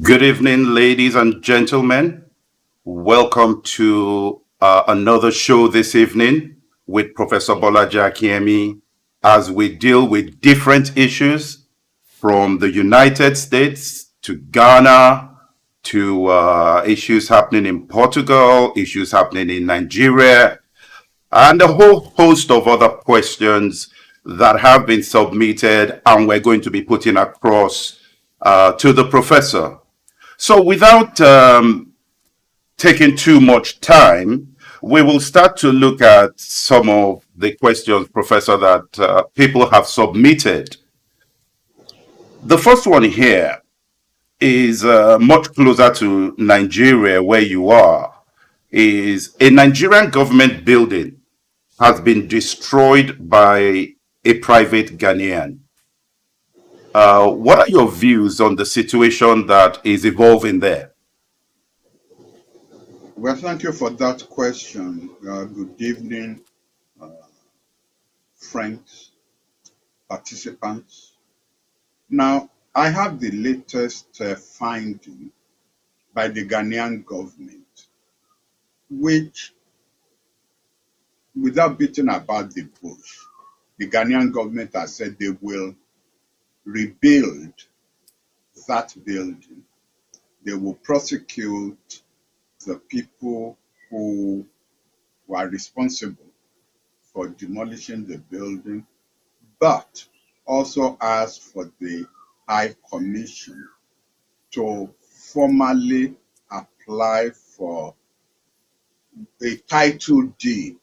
Good evening, ladies and gentlemen. Welcome to another show this evening with Professor Bolaji Akinyemi as we deal with different issues from the United States to Ghana to issues happening in Portugal, issues happening in Nigeria, and a whole host of other questions that have been submitted and we're going to be putting across to the professor. So, without taking too much time, we will start to look at some of the questions, Professor, that people have submitted. The first one here is much closer to Nigeria, where you are. Is a Nigerian government building has been destroyed by a private Ghanaian. What are your views on the situation that is evolving there? Well, thank you for that question. Good evening, friends, participants. Now, I have the latest finding by the Ghanaian government, which, without beating about the bush, the Ghanaian government has said they will rebuild that building. They will prosecute the people who were responsible for demolishing the building, but also asked for the High Commission to formally apply for a title deed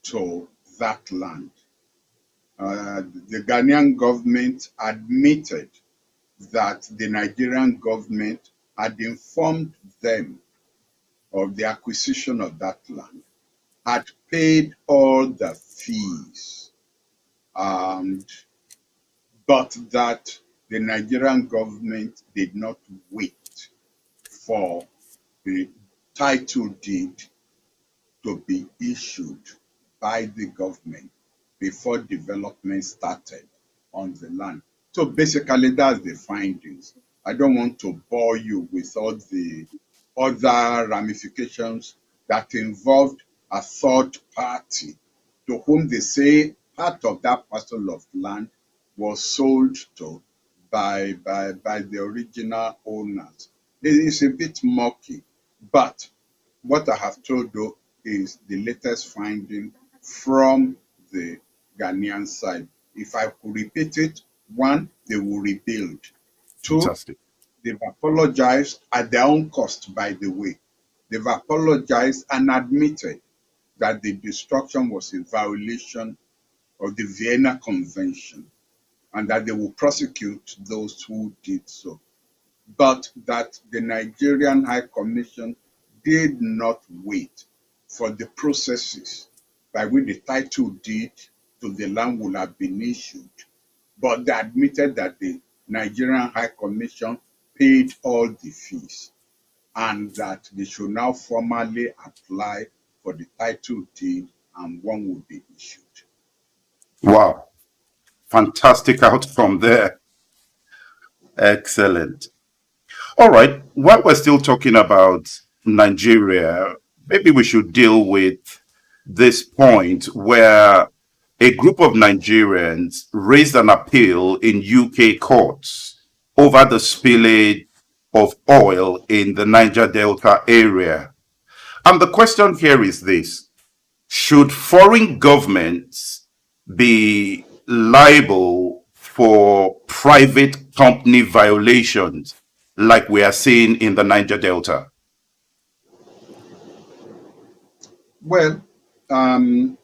to that land. The Ghanaian government admitted that the Nigerian government had informed them of the acquisition of that land, had paid all the fees, and but that the Nigerian government did not wait for the title deed to be issued by the government before development started on the land. So basically, that's the findings. I don't want to bore you with all the other ramifications that involved a third party to whom they say part of that parcel of land was sold to by the original owners. It is a bit murky, but what I have told you is the latest finding from the Ghanaian side. If I could repeat it, one, they will rebuild. Two, Fantastic. they've apologized at their own cost, by the way. They've apologized and admitted that the destruction was a violation of the Vienna Convention and that they will prosecute those who did so. But that the Nigerian High Commission did not wait for the processes by which the title deed to the land would have been issued, but they admitted that the Nigerian High Commission paid all the fees and that they should now formally apply for the title deed and one will be issued. Wow. Fantastic outcome there. Excellent. All right. While we're still talking about Nigeria, maybe we should deal with this point where a group of Nigerians raised an appeal in UK courts over the spillage of oil in the Niger Delta area. And the question here is this: should foreign governments be liable for private company violations like we are seeing in the Niger Delta? Well, um,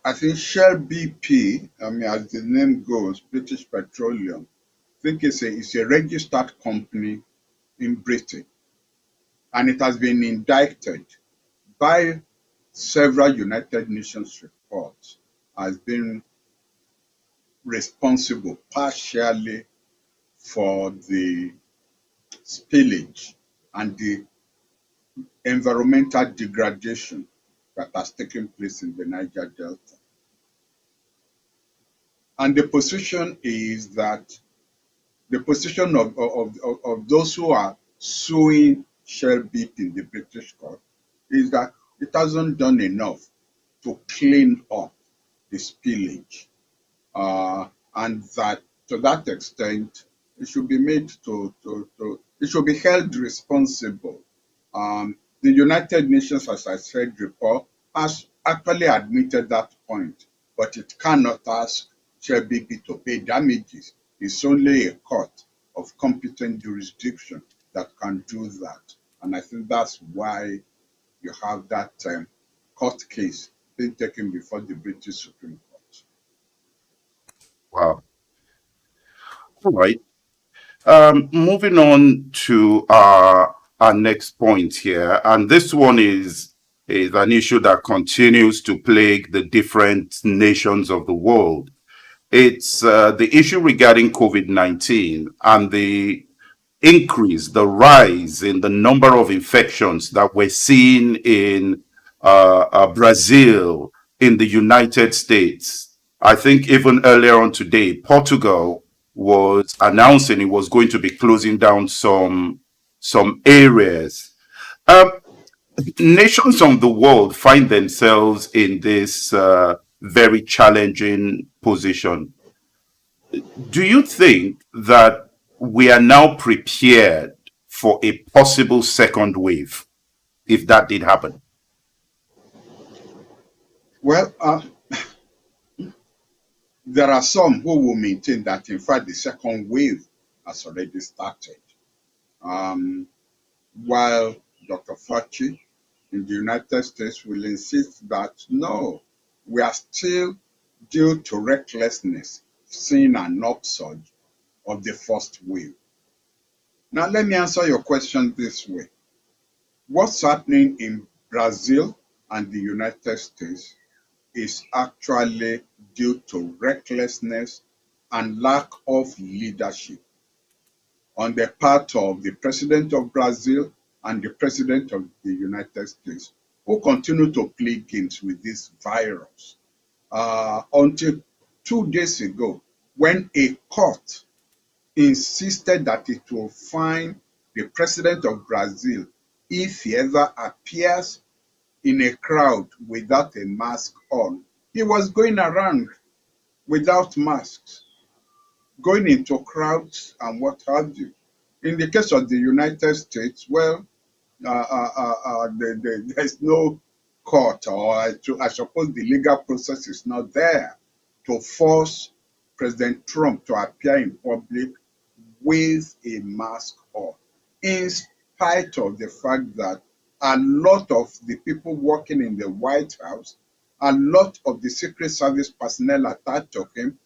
I think Shell BP, as the name goes, British Petroleum, I think it's a registered company in Britain, and it has been indicted by several United Nations reports as being responsible partially for the spillage and the environmental degradation that has taken place in the Niger Delta. And the position is that the position of those who are suing Shell BP in the British court is that it hasn't done enough to clean up the spillage, and that to that extent, it should be made it should be held responsible. The United Nations, as I said before, has actually admitted that point, but it cannot ask Shell BP to pay damages. It's only a court of competent jurisdiction that can do that. And I think that's why you have that court case being taken before the British Supreme Court. Wow. All right. Moving on to our next point here, and this one is an issue that continues to plague the different nations of the world. It's the issue regarding COVID-19 and the increase, the rise in the number of infections that we're seeing in Brazil, in the United States. I think even earlier on today, Portugal was announcing it was going to be closing down some areas. Um, Nations of the world find themselves in this very challenging position. Do you think that we are now prepared for a possible second wave if that did happen? Well, there are some who will maintain that, in fact, the second wave has already started. Um, while Dr. Fauci in the United States will insist that no, we are still, due to recklessness, seeing an upsurge of the first wave. Now, let me answer your question this way. What's happening in Brazil and the United States is actually due to recklessness and lack of leadership on the part of the president of Brazil and the president of the United States, who continue to play games with this virus. Until 2 days ago, when a court insisted that it will fine the president of Brazil if he ever appears in a crowd without a mask on. He was going around without masks, going into crowds and what have you. In the case of the United States, well, there's no court, or I suppose the legal process is not there to force President Trump to appear in public with a mask on, in spite of the fact that a lot of the people working in the White House, a lot of the Secret Service personnel attached to him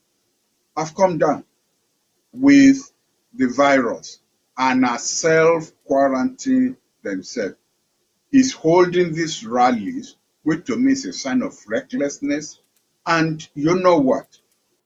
have come down with the virus and are self-quarantining themselves. He's holding these rallies, which to me is a sign of recklessness. And you know what?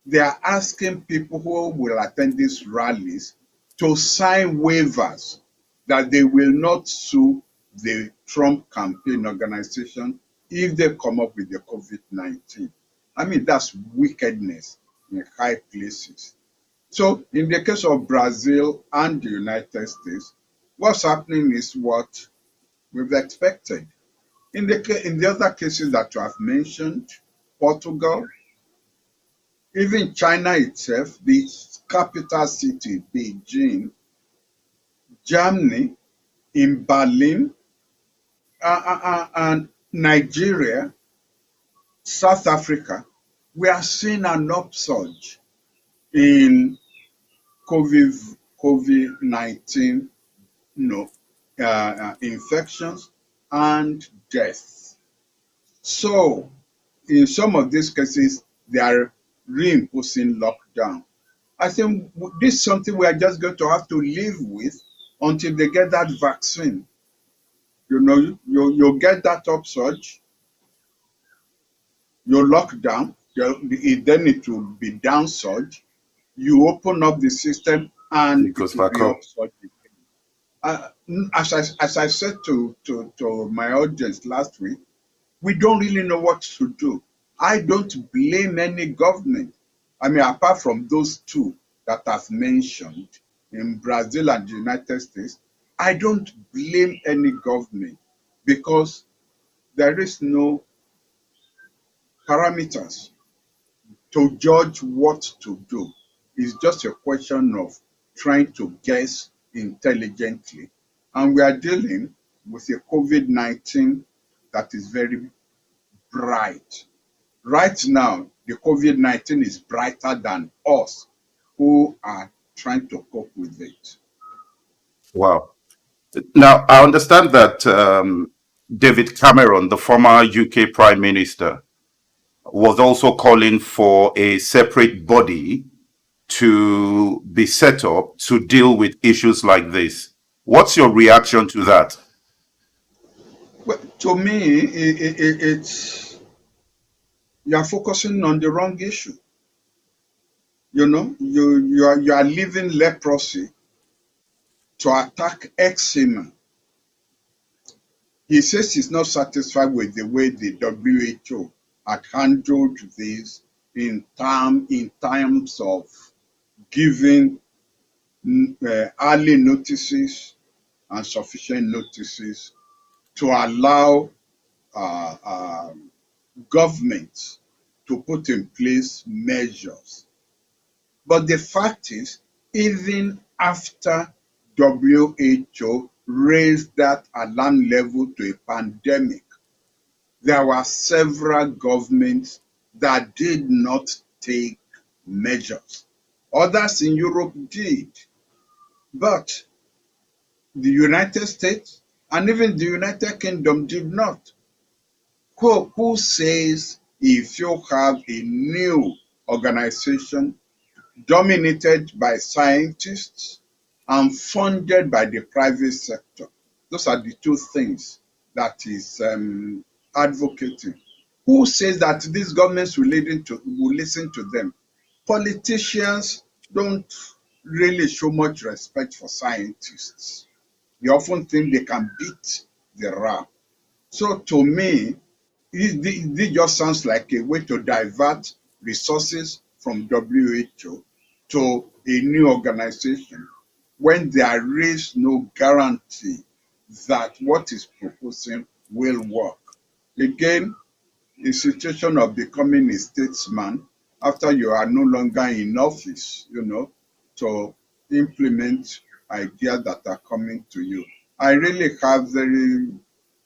They are asking people who will attend these rallies to sign waivers that they will not sue the Trump campaign organization if they come up with the COVID-19. I mean, that's wickedness in high places. So in the case of Brazil and the United States, what's happening is what we've expected. In the other cases that you have mentioned, Portugal, even China itself, the capital city, Beijing, Germany, in Berlin, and Nigeria, South Africa, we are seeing an upsurge in COVID-19 infections and deaths. So, in some of these cases, they are reimposing lockdown. I think this is something we are just going to have to live with until they get that vaccine. You know, you get that upsurge, you lock down, then it will be downsurge. You open up the system and It goes it will back be up. upsurge again. As I said to my audience last week, we don't really know what to do. I don't blame any government. I mean, apart from those two that I've mentioned, in Brazil and the United States, I don't blame any government because there is no parameters to judge what to do. It's just a question of trying to guess intelligently. And we are dealing with a COVID-19 that is very bright. Right now, the COVID-19 is brighter than us who are trying to cope with it. Wow. Now, I understand that David Cameron, the former UK Prime Minister, was also calling for a separate body to be set up to deal with issues like this. What's your reaction to that? Well, to me, it's you are focusing on the wrong issue. You know, you are leaving leprosy to attack eczema. He says he's not satisfied with the way the WHO had handled this in terms of giving early notices and sufficient notices to allow governments to put in place measures. But the fact is, even after WHO raised that alarm level to a pandemic, there were several governments that did not take measures. Others in Europe did, but the United States and even the United Kingdom did not. Who says if you have a new organization dominated by scientists and funded by the private sector? Those are the two things that is advocating. Who says that these governments will listen to them? Politicians don't really show much respect for scientists. They often think they can beat the rap. So to me, this just sounds like a way to divert resources from WHO to a new organization when there is no guarantee that what is proposing will work. Again, the situation of becoming a statesman after you are no longer in office, to implement ideas that are coming to you. I really have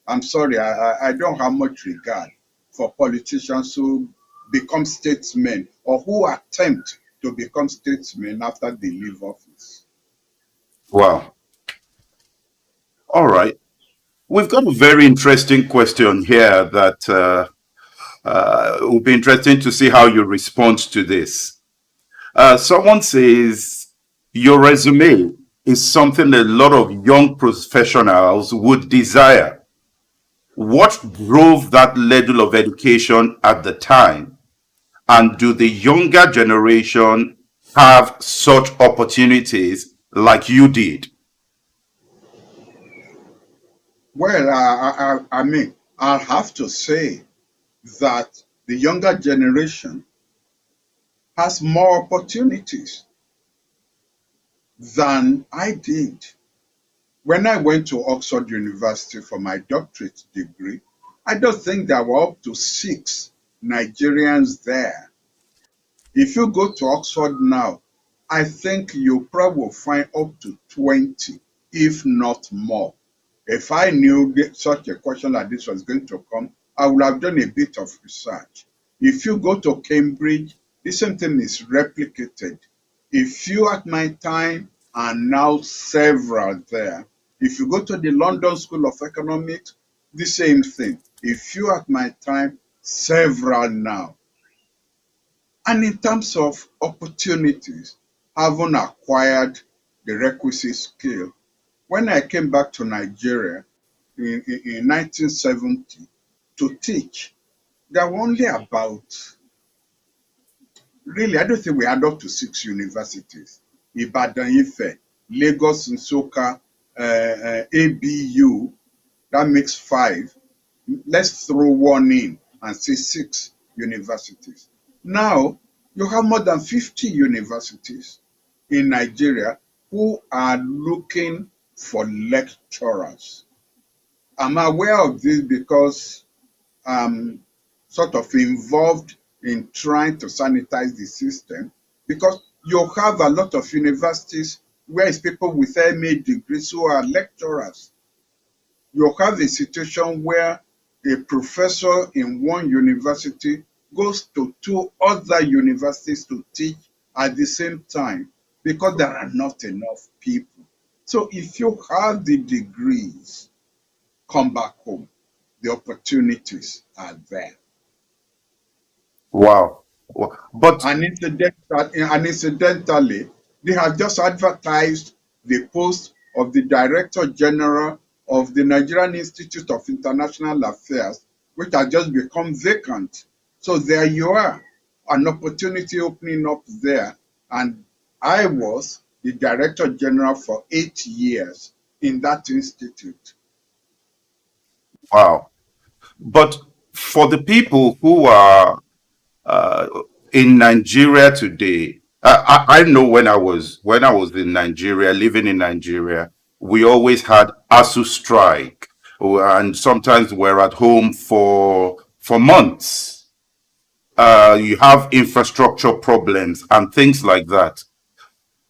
I'm sorry, I don't have much regard for politicians who become statesmen or who attempt to become statesmen after they leave office. Wow. All right. We've got a very interesting question here that will be interesting to see how you respond to this. Someone says your resume is something a lot of young professionals would desire. What drove that level of education at the time? And do the younger generation have such opportunities like you did? Well, I mean, I'll have to say that the younger generation has more opportunities than I did. When I went to Oxford University for my doctorate degree, I don't think there were up to 6 Nigerians there. If you go to Oxford now, I think you probably will find up to 20, if not more. If I knew such a question like this was going to come, I would have done a bit of research. If you go to Cambridge, the same thing is replicated. If you at my time are now several there. If you go to the London School of Economics, the same thing. If you at my time, several now. And in terms of opportunities, having acquired the requisite skill, when I came back to Nigeria in 1970 to teach, there were only really, I don't think we had up to 6 universities. Ibadan, Ife, Lagos, Nsukka, ABU, that makes 5. Let's throw 1 in and say 6 universities. Now, you have more than 50 universities in Nigeria, who are looking for lecturers. I'm aware of this because I'm sort of involved in trying to sanitize the system, because you have a lot of universities where it's people with MA degrees who are lecturers. You have a situation where a professor in one university goes to two other universities to teach at the same time because there are not enough people. So if you have the degrees, come back home. The opportunities are there. Wow. But And incidentally, they have just advertised the post of the Director General of the Nigerian Institute of International Affairs, which has just become vacant. So there you are, an opportunity opening up there. And I was the Director General for 8 years in that institute. wow. But for the people who are uh, in Nigeria today, I know when I was in Nigeria, living in Nigeria, we always had ASU strike, and sometimes we're at home for months. You have infrastructure problems and things like that.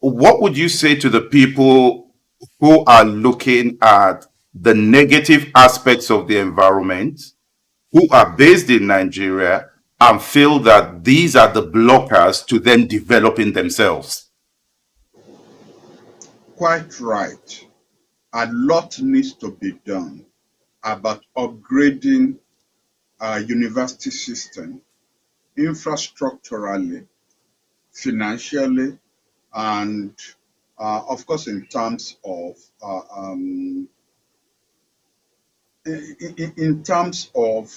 What would you say to the people who are looking at the negative aspects of the environment, who are based in Nigeria, and feel that these are the blockers to them developing themselves? Quite right. A lot needs to be done about upgrading our university system infrastructurally, financially, and of course in terms of in terms of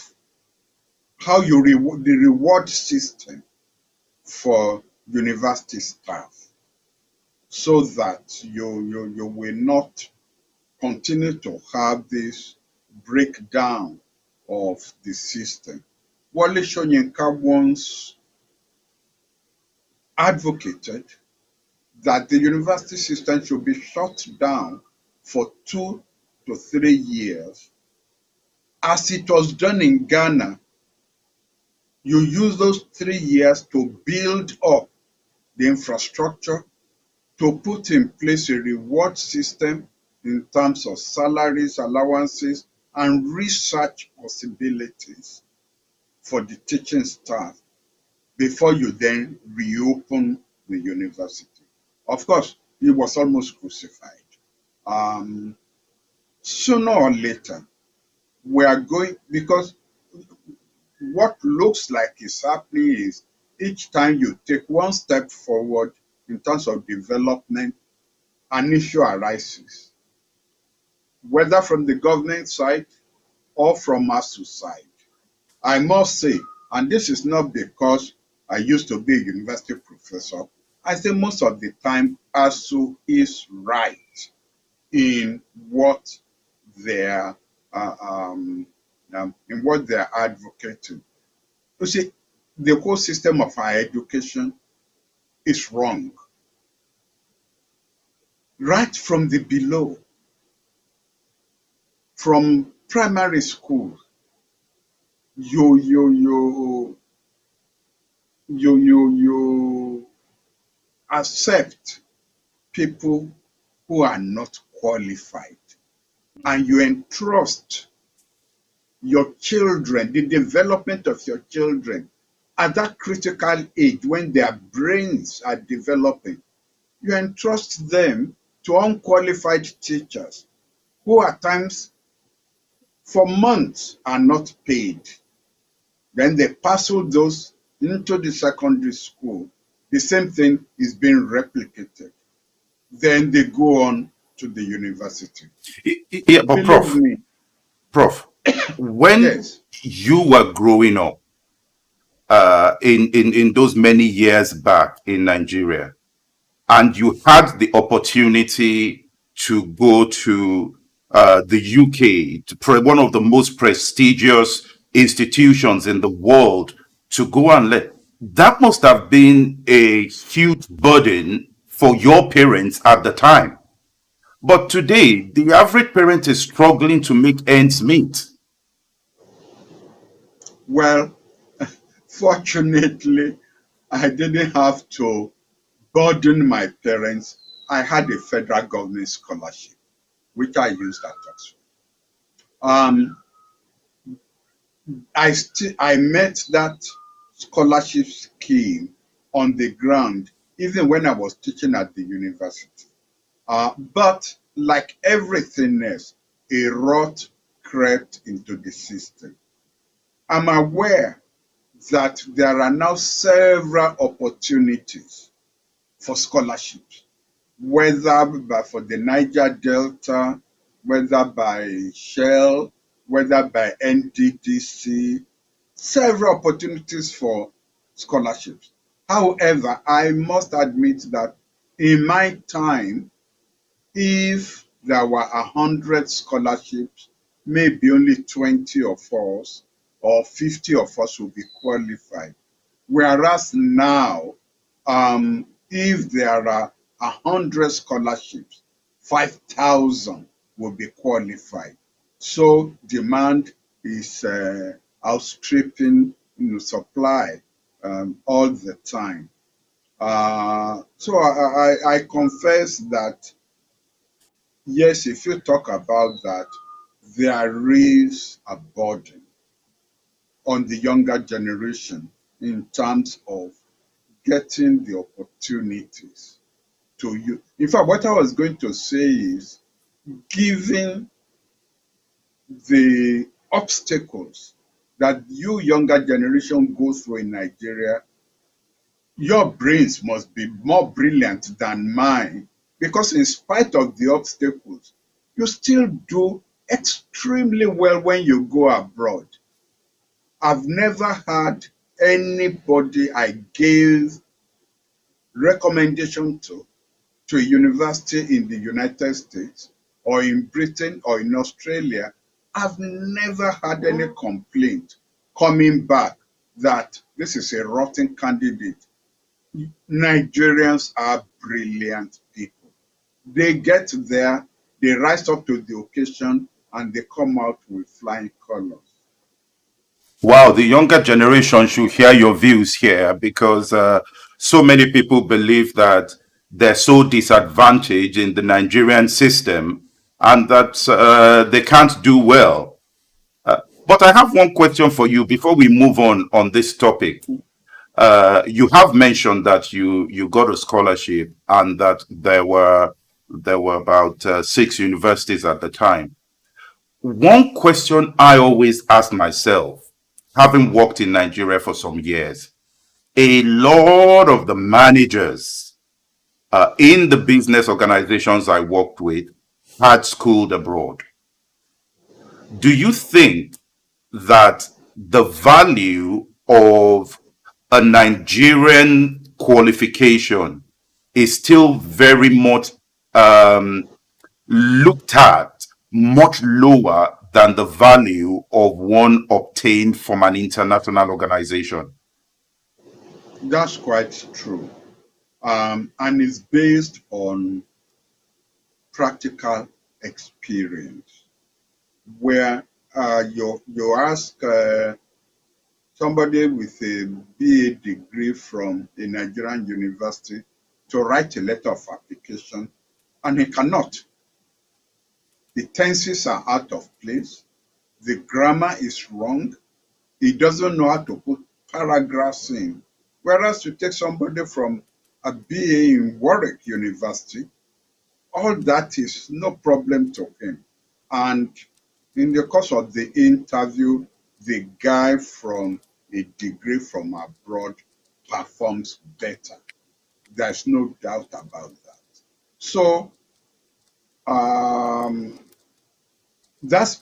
how you reward the reward system for university staff, so that you will not continue to have this breakdown of the system. Wale Soyinka once advocated that the university system should be shut down for 2 to 3 years. As it was done in Ghana, you use those 3 years to build up the infrastructure, to put in place a reward system in terms of salaries, allowances, and research possibilities for the teaching staff before you then reopen the university. Of course, he was almost crucified. Um, Sooner or later, we are going, because what looks like is happening is each time you take one step forward in terms of development, an issue arises, whether from the government side or from ASU side. I must say, and this is not because I used to be a university professor, I say most of the time ASU is right in what they're in what they're advocating. You see, the whole system of our education is wrong. Right from the below, from primary school, you you you you accept people who are not qualified, and you entrust your children, the development of your children at that critical age when their brains are developing. You entrust them to unqualified teachers who at times for months are not paid. Then they parcel those into the secondary school. The same thing is being replicated. Then they go on to the university. Yeah, but Believe Prof, me, Prof, when yes. you were growing up, in those many years back in Nigeria, and you had the opportunity to go to the UK, to one of the most prestigious institutions in the world, to go and let that must have been a huge burden for your parents at the time. But today, the average parent is struggling to make ends meet. Well, fortunately, I didn't have to burden my parents. I had a federal government scholarship, which I used at Oxford. Um, I met that scholarship scheme on the ground, even when I was teaching at the university. But like everything else, a rot crept into the system. I'm aware that there are now several opportunities for scholarships, whether for the Niger Delta, whether by Shell, whether by NDDC, several opportunities for scholarships. However, I must admit that in my time, if there were 100 scholarships, maybe only 20 of us or 50 of us will be qualified. Whereas now, if there are 100 scholarships, 5,000 will be qualified. So demand is outstripping supply all the time. So I confess that, yes, if you talk about that, there is a burden on the younger generation in terms of getting the opportunities to you. In fact, what I was going to say is, given the obstacles that you younger generation go through in Nigeria, your brains must be more brilliant than mine, because in spite of the obstacles, you still do extremely well when you go abroad. I've never had anybody I gave recommendation to a university in the United States or in Britain or in Australia. I've never had any complaint coming back that this is a rotten candidate. Nigerians are brilliant people. They get there, they rise up to the occasion, and they come out with flying colors. Wow, the younger generation should hear your views here, because so many people believe that they're so disadvantaged in the Nigerian system and that they can't do well. But I have one question for you before we move on this topic. You have mentioned that you got a scholarship and that there were about 6 universities at the time. One question I always ask myself, having worked in Nigeria for some years, a lot of the managers in the business organizations I worked with had schooled abroad. Do you think that the value of a Nigerian qualification is still very much um, looked at much lower than the value of one obtained from an international organization? That's quite true. And it's based on practical experience, where you ask somebody with a BA degree from a Nigerian university to write a letter of application, and he cannot. The tenses are out of place, the grammar is wrong, he doesn't know how to put paragraphs in. Whereas you take somebody from a BA in Warwick University, all that is no problem to him. And in the course of the interview, the guy from a degree from abroad performs better. There's no doubt about that. So that's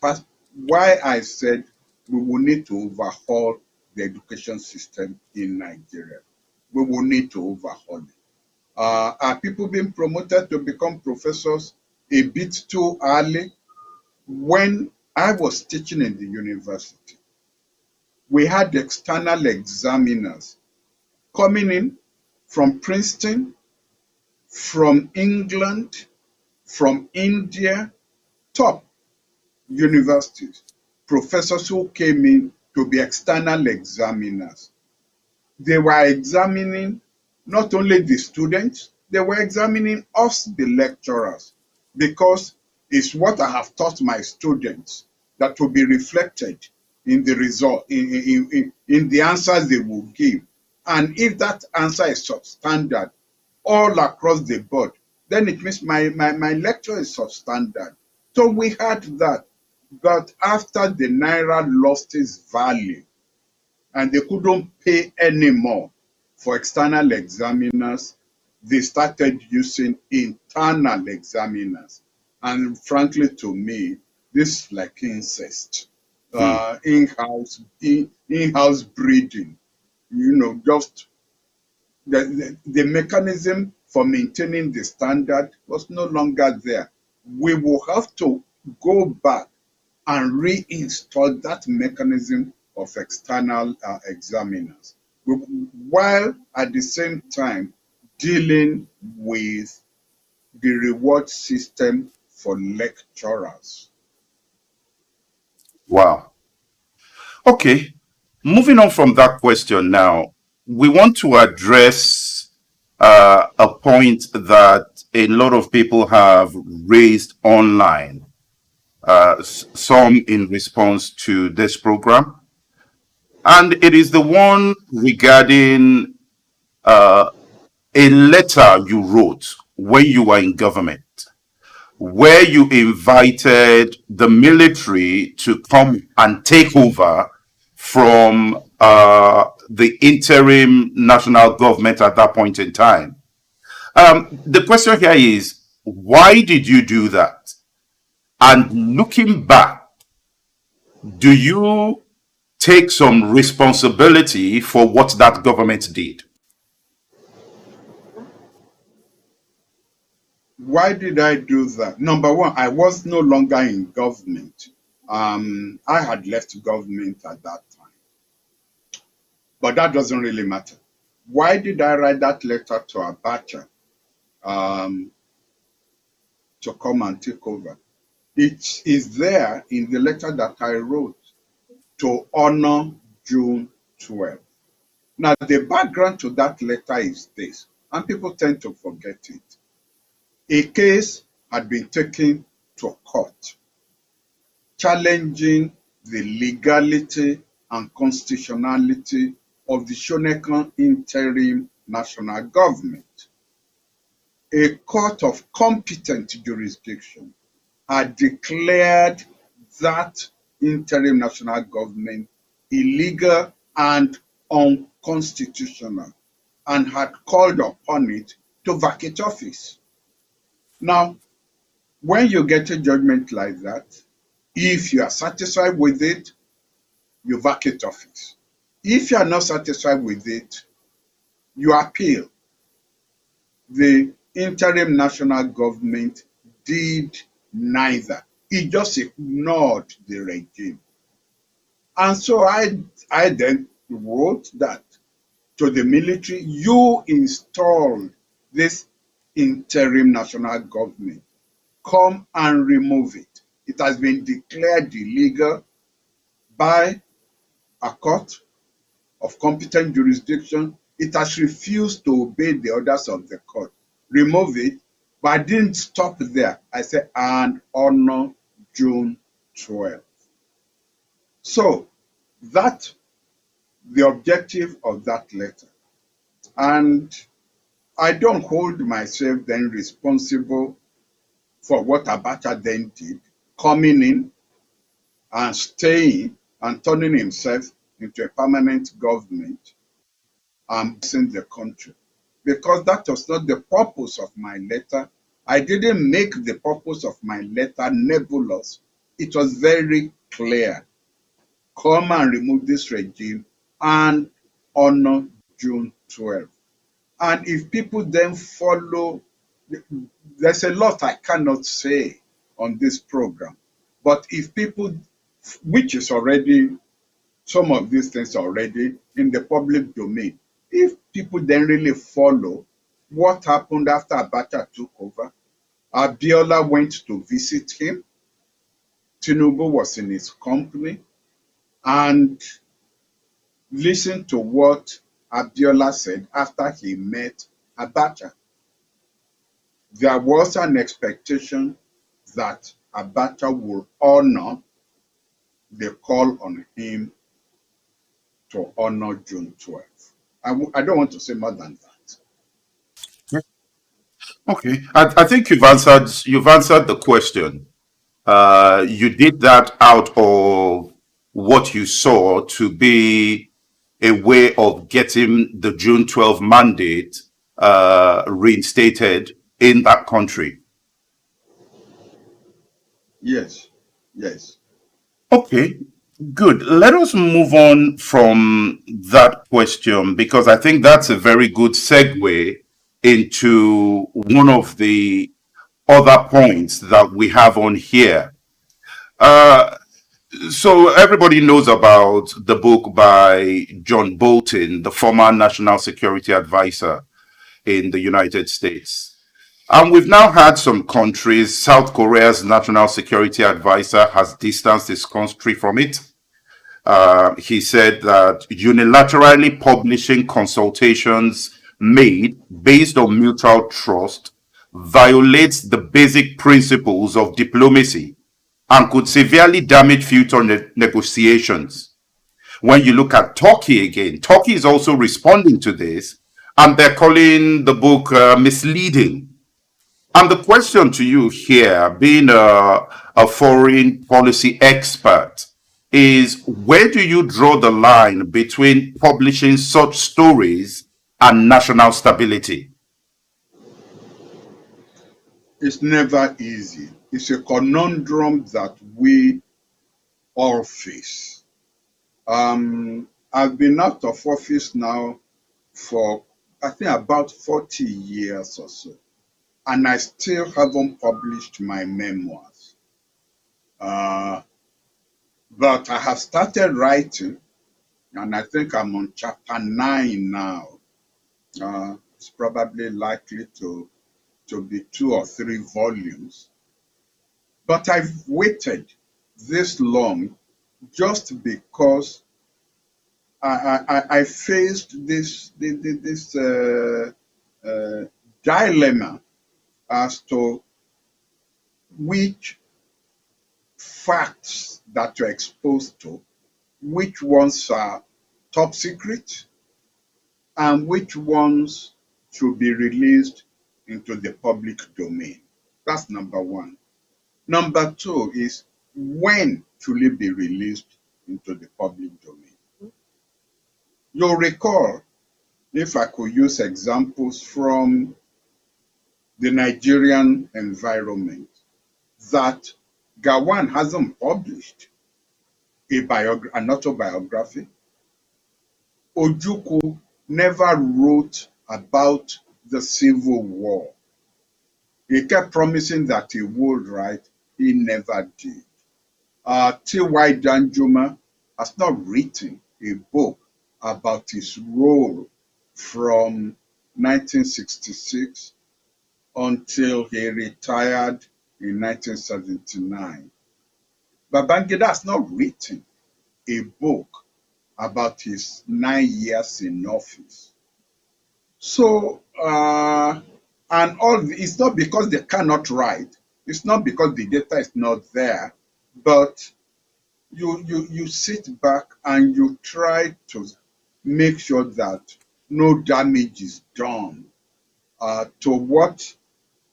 why I said we will need to overhaul the education system in Nigeria. We will need to overhaul it. Are people being promoted to become professors a bit too early? When I was teaching in the university, we had external examiners coming in from Princeton, from England, from India, top universities, professors who came in to be external examiners. They were examining not only the students, they were examining us, the lecturers, because it's what I have taught my students that will be reflected in the result, in the answers they will give. And if that answer is substandard all across the board, then it means my lecture is substandard. So we had that. But after the Naira lost its value and they couldn't pay anymore for external examiners, they started using internal examiners. And frankly, to me, this is like incest, in-house breeding. Just the mechanism for maintaining the standard was no longer there. We will have to go back and reinstall that mechanism of external examiners, while at the same time dealing with the reward system for lecturers. Wow. Okay. Moving on from that question now, we want to address a point that a lot of people have raised online, some in response to this program. And it is the one regarding a letter you wrote when you were in government, where you invited the military to come and take over from the interim national government at that point in time. The question here is, why did you do that? And looking back, do you take some responsibility for what that government did? Why did I do that? Number one, I was no longer in government. I had left government at that time. But that doesn't really matter. Why did I write that letter to Abacha to come and take over? It is there in the letter that I wrote to honor June 12th. Now, the background to that letter is this, and people tend to forget it. A case had been taken to court challenging the legality and constitutionality of the Shonekan interim national government. A court of competent jurisdiction had declared that interim national government illegal and unconstitutional and had called upon it to vacate office. Now, when you get a judgment like that, if you are satisfied with it, you vacate office. If you are not satisfied with it, you appeal. The interim national government did neither. It just ignored the regime. And so I then wrote that to the military, you installed this interim national government. Come and remove it. It has been declared illegal by a court of competent jurisdiction. It has refused to obey the orders of the court. Remove it. But I didn't stop there. I said, and honor June 12th. So that the objective of that letter. And I don't hold myself then responsible for what Abacha then did, coming in and staying and turning himself into a permanent government and blessing the country. Because that was not the purpose of my letter. I didn't make the purpose of my letter nebulous. It was very clear. Come and remove this regime and honor June 12th. And if people then follow, there's a lot I cannot say on this program. But if people, which is already, some of these things already in the public domain, if people then really follow, what happened after Abacha took over. Abiola went to visit him. Tinubu was in his company, and listen to what Abiola said after he met Abacha. There was an expectation that Abacha would honor the call on him to honor June 12th. I don't want to say more than that. Okay, I think you've answered the question. You did that out of what you saw to be a way of getting the June 12th mandate reinstated in that country. Yes, yes. Okay, good. Let us move on from that question because I think that's a very good segue into one of the other points that we have on here. Uh, so everybody knows about the book by John Bolton, the former National Security Advisor in the United States. And we've now had some countries, South Korea's National Security Advisor has distanced his country from it. He said that unilaterally publishing consultations made based on mutual trust violates the basic principles of diplomacy and could severely damage future negotiations. When you look at Turkey again, Turkey is also responding to this, and they're calling the book misleading. And the question to you here, being a foreign policy expert, is where do you draw the line between publishing such stories and national stability? It's never easy. It's a conundrum that we all face. I've been out of office now for, I think, about 40 years or so, and I still haven't published my memoirs. But I have started writing, and I think I'm on chapter 9 now. It's probably likely to be 2 or 3 volumes. But I've waited this long just because I faced this dilemma as to which facts that you're exposed to, which ones are top secret, and which ones should be released into the public domain. That's number one. Number two is when should it be released into the public domain? You'll recall, if I could use examples from the Nigerian environment, that Gawan hasn't published an autobiography. Ojukwu never wrote about the Civil War. He kept promising that he would write, he never did. T.Y. Danjuma has not written a book about his role from 1966 until he retired in 1979. Babangida has not written a book about his 9 years in office. So, and all, it's not because they cannot write, it's not because the data is not there, but you sit back and you try to make sure that no damage is done to what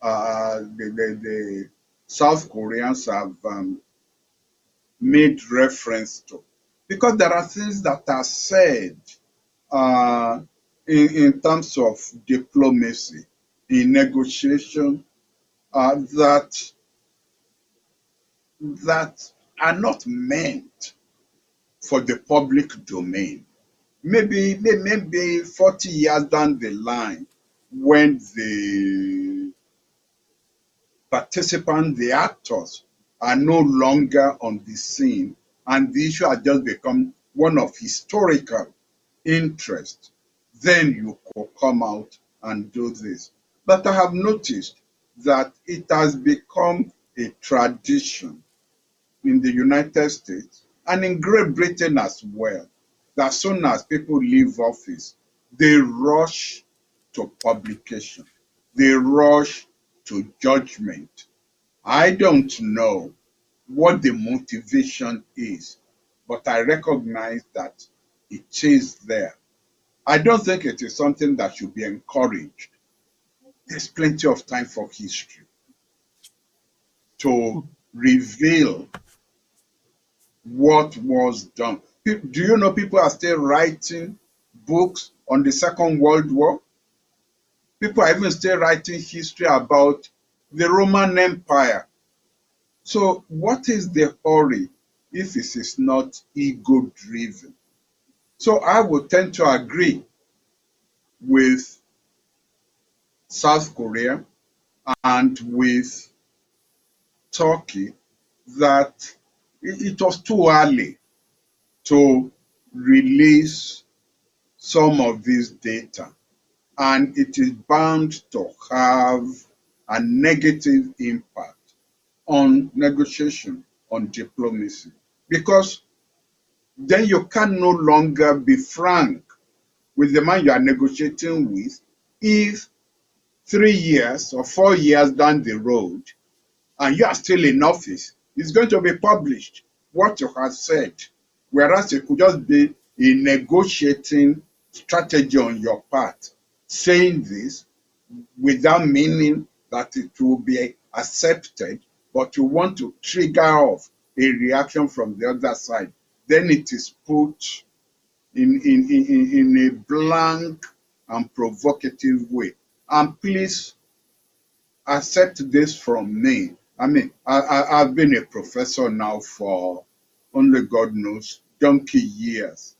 the South Koreans have made reference to. Because there are things that are said in terms of diplomacy, in negotiation, that are not meant for the public domain. Maybe 40 years down the line, when the participants, the actors, are no longer on the scene, and the issue has just become one of historical interest, then you could come out and do this. But I have noticed that it has become a tradition in the United States and in Great Britain as well, that as soon as people leave office, they rush to publication, they rush to judgment. I don't know what the motivation is, but I recognize that it is there. I don't think it is something that should be encouraged. There's plenty of time for history to reveal what was done. Do you know people are still writing books on the Second World War? People are even still writing history about the Roman Empire. So what is the hurry if it is not ego driven? So I would tend to agree with South Korea and with Turkey that it was too early to release some of this data, and it is bound to have a negative impact on negotiation, on diplomacy, because then you can no longer be frank with the man you are negotiating with if 3 years or 4 years down the road and you are still in office, it's going to be published what you have said, whereas it could just be a negotiating strategy on your part, saying this without meaning that it will be accepted, but you want to trigger off a reaction from the other side. Then it is put in a blank and provocative way. And please accept this from me. I mean, I've been a professor now for only God knows, donkey years.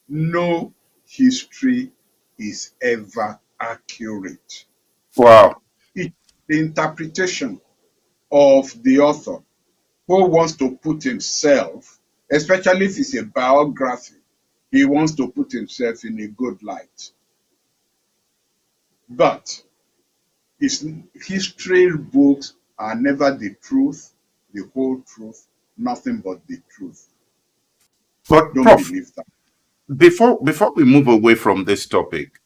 No history is ever accurate. Wow. It's the interpretation of the author who wants to put himself, especially if it's a biography, he wants to put himself in a good light. But history books are never the truth, the whole truth, nothing but the truth. But Don't Prof, believe that. before we move away from this topic,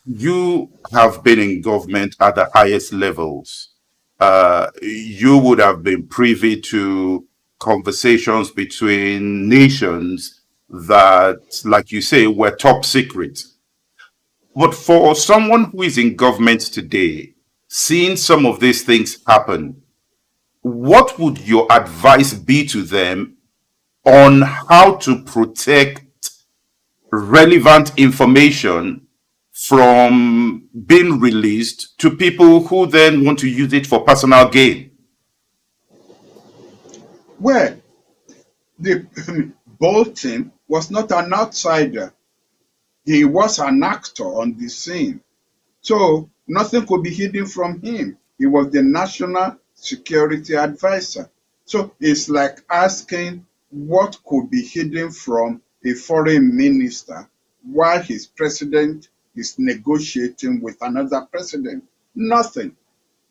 you have been in government at the highest levels. You would have been privy to conversations between nations that, like you say, were top secret. But for someone who is in government today, seeing some of these things happen, what would your advice be to them on how to protect relevant information from being released to people who then want to use it for personal gain? Well, the Bolton was not an outsider. He was an actor on the scene. So nothing could be hidden from him. He was the national security advisor. So it's like asking what could be hidden from a foreign minister while his president is negotiating with another president. Nothing.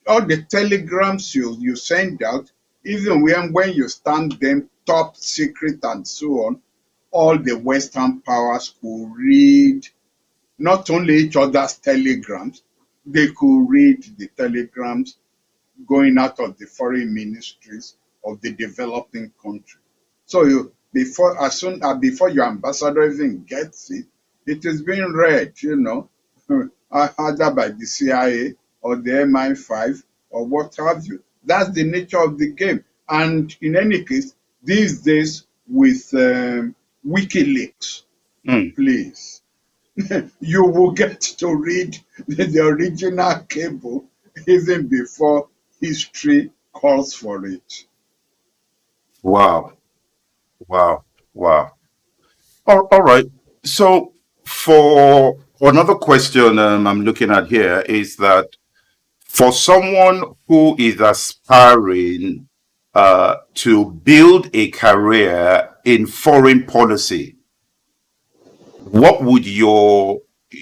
All the telegrams you send out, even when you stamp them top secret and so on, all the Western powers could read not only each other's telegrams, they could read the telegrams going out of the foreign ministries of the developing country. So before your ambassador even gets it, it is being read, either by the CIA or the MI5 or what have you. That's the nature of the game. And in any case, these days with WikiLeaks, Mm. please, you will get to read the original cable even before history calls for it. Wow, wow, wow. All right. So, for another question I'm looking at here is that for someone who is aspiring to build a career in foreign policy, what would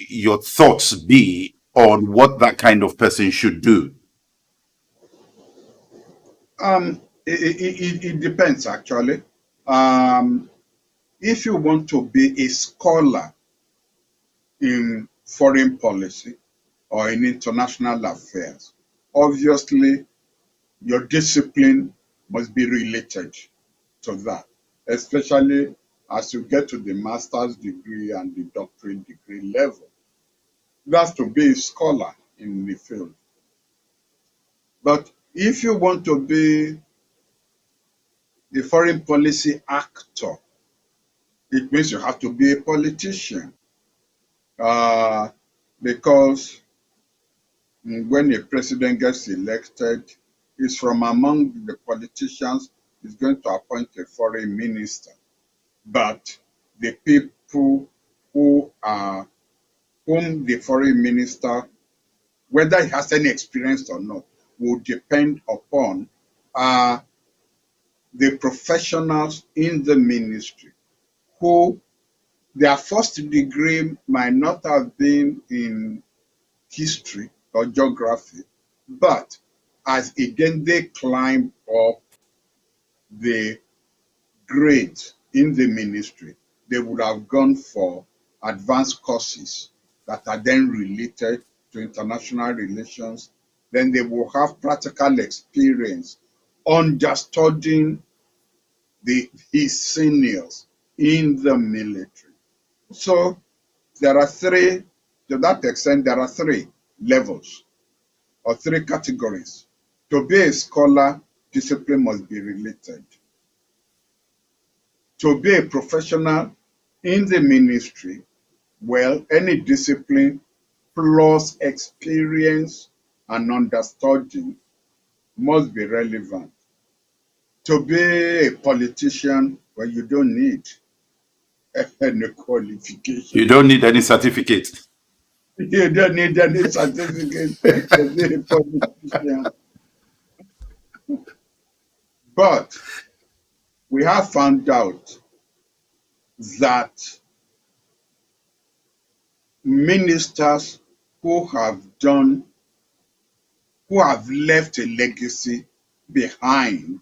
your thoughts be on what that kind of person should do? It depends actually. If you want to be a scholar in foreign policy or in international affairs, obviously your discipline must be related to that, especially as you get to the master's degree and the doctorate degree level. That's to be a scholar in the field. But if you want to be a foreign policy actor, it means you have to be a politician. Because when a president gets elected, it's from among the politicians is going to appoint a foreign minister. But the people whom the foreign minister, whether he has any experience or not, will depend upon the professionals in the ministry who their first degree might not have been in history or geography, but as again they climb up the grades in the ministry, they would have gone for advanced courses that are then related to international relations. Then they will have practical experience understudying his seniors in the military. So there are three, to that extent, there are three levels or three categories. To be a scholar, discipline must be related. To be a professional in the ministry, well, any discipline plus experience and understanding must be relevant. To be a politician, well, you don't need any qualification. You don't need any certificate. You don't need any certificate to be a politician. But we have found out that ministers who have left a legacy behind,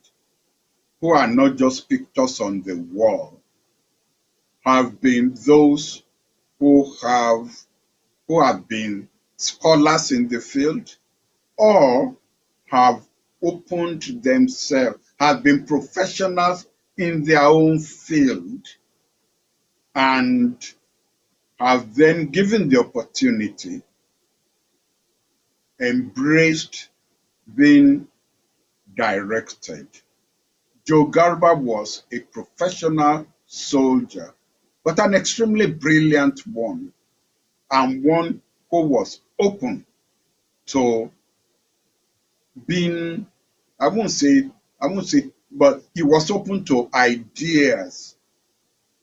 who are not just pictures on the wall, have been those who have been scholars in the field or have opened themselves, have been professionals in their own field and have then given the opportunity, embraced being directed. Joe Garba was a professional soldier, but an extremely brilliant one, and one who was open to being, I won't say, but he was open to ideas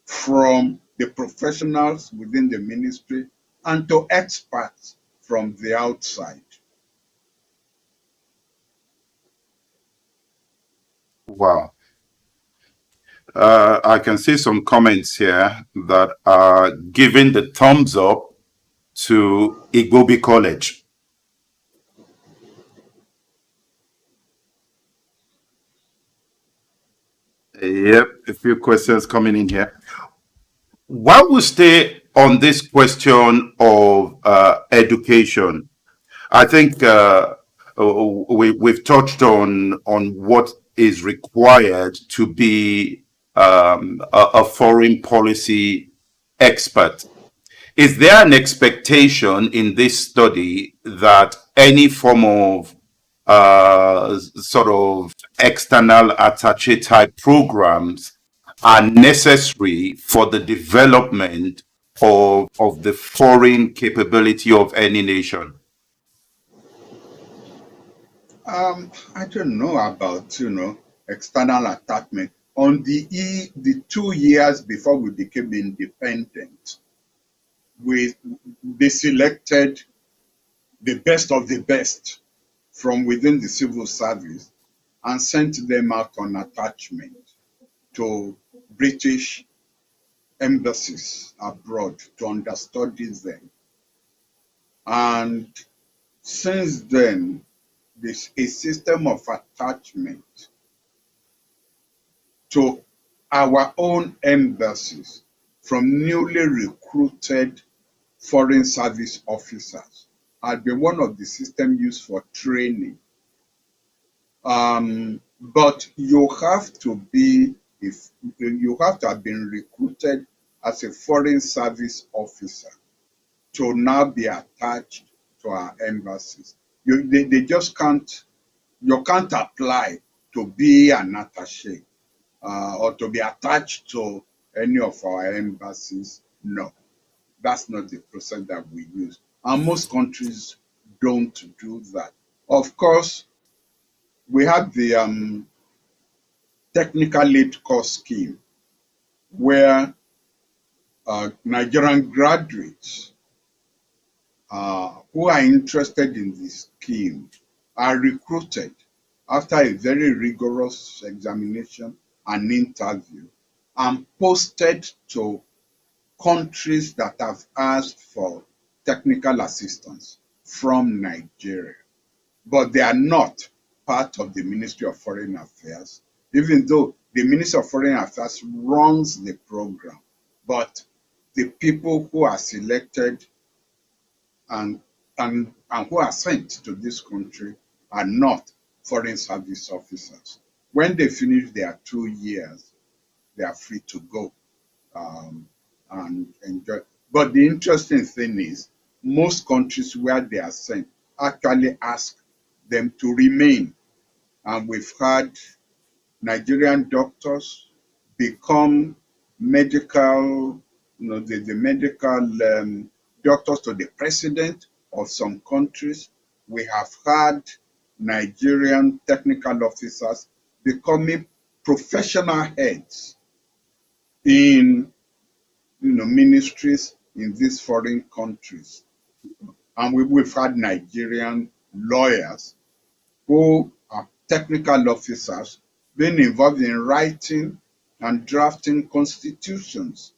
from the professionals within the ministry and to experts from the outside. Wow. I can see some comments here that are giving the thumbs up to Igbobi College. Yep, a few questions coming in here. While we stay on this question of education, I think we've touched on what is required to be a foreign policy expert. Is there an expectation in this study that any form of sort of external attaché type programs are necessary for the development of the foreign capability of any nation? I don't know about, external attachment. On the 2 years before we became independent, they selected the best of the best from within the civil service and sent them out on attachment to British embassies abroad to understudy them. And since then, this a system of attachment to our own embassies from newly recruited foreign service officers has been one of the systems used for training. But you have to be, if you have to have been recruited as a foreign service officer to now be attached to our embassies. They just can't, you can't apply to be an attaché or to be attached to any of our embassies. No, that's not the process that we use. And most countries don't do that. Of course, we have the technical aid course scheme where Nigerian graduates who are interested in this scheme are recruited after a very rigorous examination and interview and posted to countries that have asked for technical assistance from Nigeria. But they are not part of the Ministry of Foreign Affairs, even though the Ministry of Foreign Affairs runs the program. But the people who are selected and who are sent to this country are not foreign service officers. When they finish their 2 years, they are free to go and enjoy. But the interesting thing is, most countries where they are sent actually ask them to remain. And we've had Nigerian doctors become medical, the medical doctors to the president of some countries. We have had Nigerian technical officers becoming professional heads in ministries in these foreign countries. And we've had Nigerian lawyers who are technical officers being involved in writing and drafting constitutions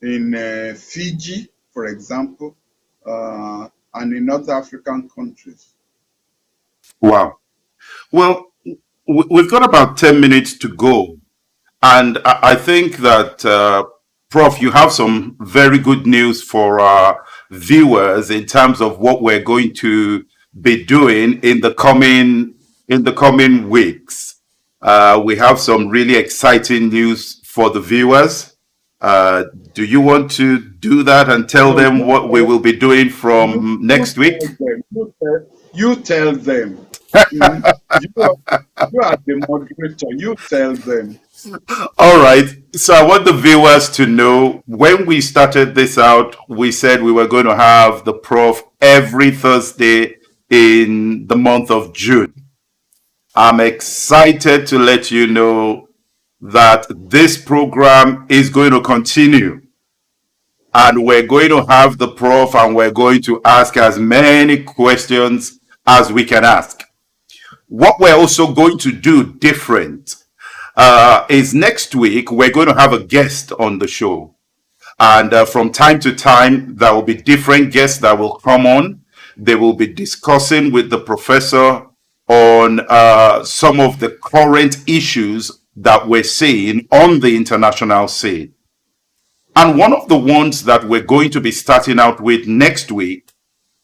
in Fiji, for example, and in other African countries. Wow. Well, we've got about 10 minutes to go. And I think that, Prof, you have some very good news for our viewers in terms of what we're going to be doing in the coming weeks. We have some really exciting news for the viewers. Do you want to do that and tell No, them what we will be doing from next week? You tell them. You are the moderator. You tell them. All right. So I want the viewers to know when we started this out, we said we were going to have the Prof every Thursday in the month of June. I'm excited to let you know that this program is going to continue. And we're going to have the Prof and we're going to ask as many questions as we can ask. What we're also going to do different is next week we're going to have a guest on the show. And from time to time, there will be different guests that will come on. They will be discussing with the professor on some of the current issues that we're seeing on the international scene. And one of the ones that we're going to be starting out with next week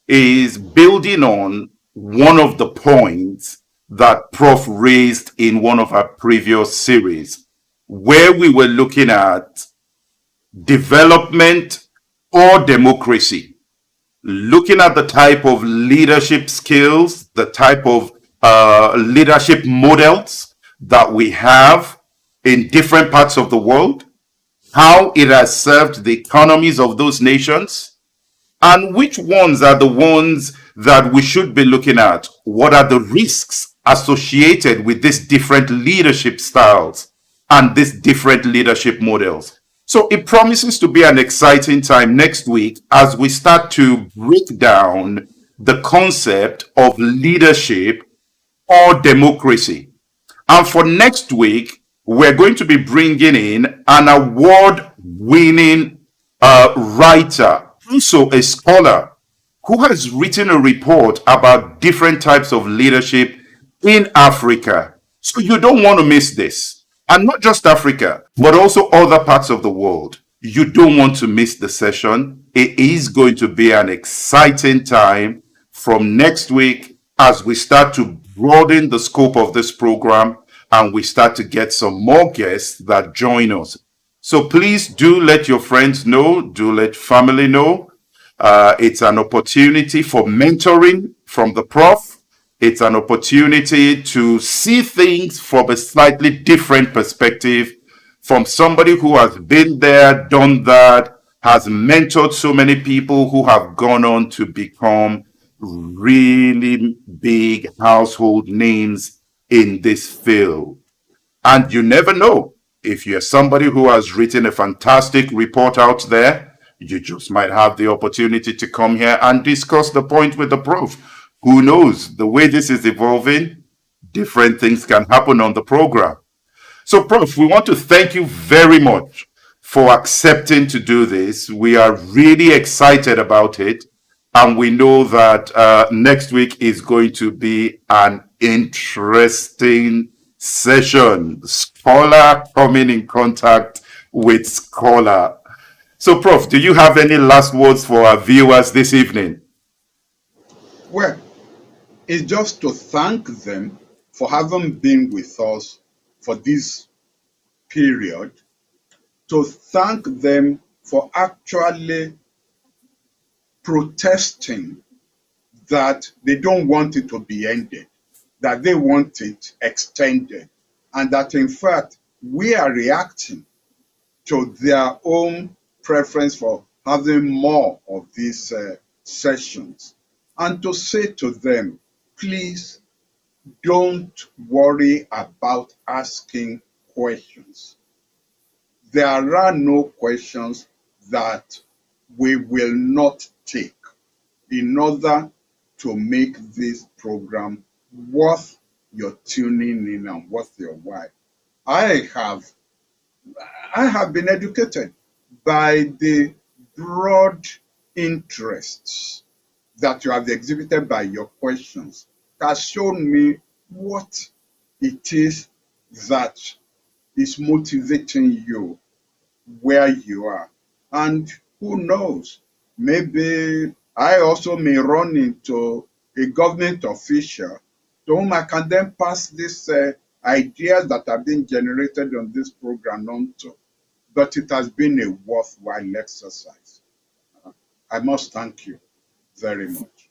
is building on one of the points that Prof raised in one of our previous series, where we were looking at development or democracy, looking at the type of leadership skills, the type of leadership models that we have in different parts of the world, how it has served the economies of those nations, and which ones are the ones that we should be looking at. What are the risks associated with these different leadership styles and these different leadership models? So it promises to be an exciting time next week as we start to break down the concept of leadership or democracy. And for next week, we're going to be bringing in an award-winning writer, also a scholar, who has written a report about different types of leadership in Africa. So you don't want to miss this. And not just Africa, but also other parts of the world. You don't want to miss the session. It is going to be an exciting time from next week as we start to broaden the scope of this program and we start to get some more guests that join us. So please do let your friends know, do let family know. It's an opportunity for mentoring from the Prof. It's an opportunity to see things from a slightly different perspective from somebody who has been there, done that, has mentored so many people who have gone on to become really big household names in this field. And you never know. If you're somebody who has written a fantastic report out there, you just might have the opportunity to come here and discuss the point with the Prof. Who knows? The way this is evolving, different things can happen on the program. So, Prof, we want to thank you very much for accepting to do this. We are really excited about it. And we know that next week is going to be an interesting session. Scholar coming in contact with scholar. So, Prof, do you have any last words for our viewers this evening? Well, it's just to thank them for having been with us for this period, to thank them for actually protesting that they don't want it to be ended, that they want it extended, and that in fact we are reacting to their own preference for having more of these sessions. And to say to them, please don't worry about asking questions. There are no questions that we will not take in order to make this program worth your tuning in and worth your while. I have been educated by the broad interests that you have exhibited by your questions. It has shown me what it is that is motivating you where you are. And who knows, maybe I also may run into a government official to whom I can then pass these ideas that have been generated on this program on to. But it has been a worthwhile exercise. I must thank you very much.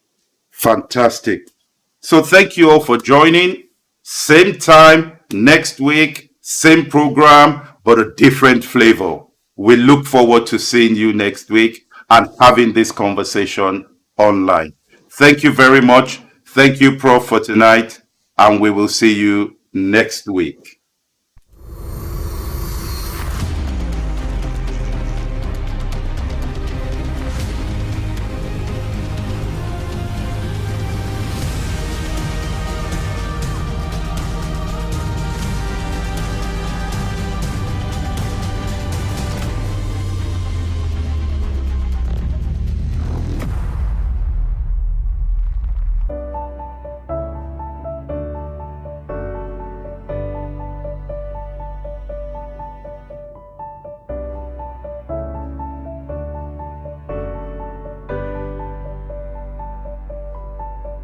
Fantastic. So thank you all for joining. Same time next week, same program, but a different flavor. We look forward to seeing you next week and having this conversation online. Thank you very much. Thank you, Prof, for tonight, and we will see you next week.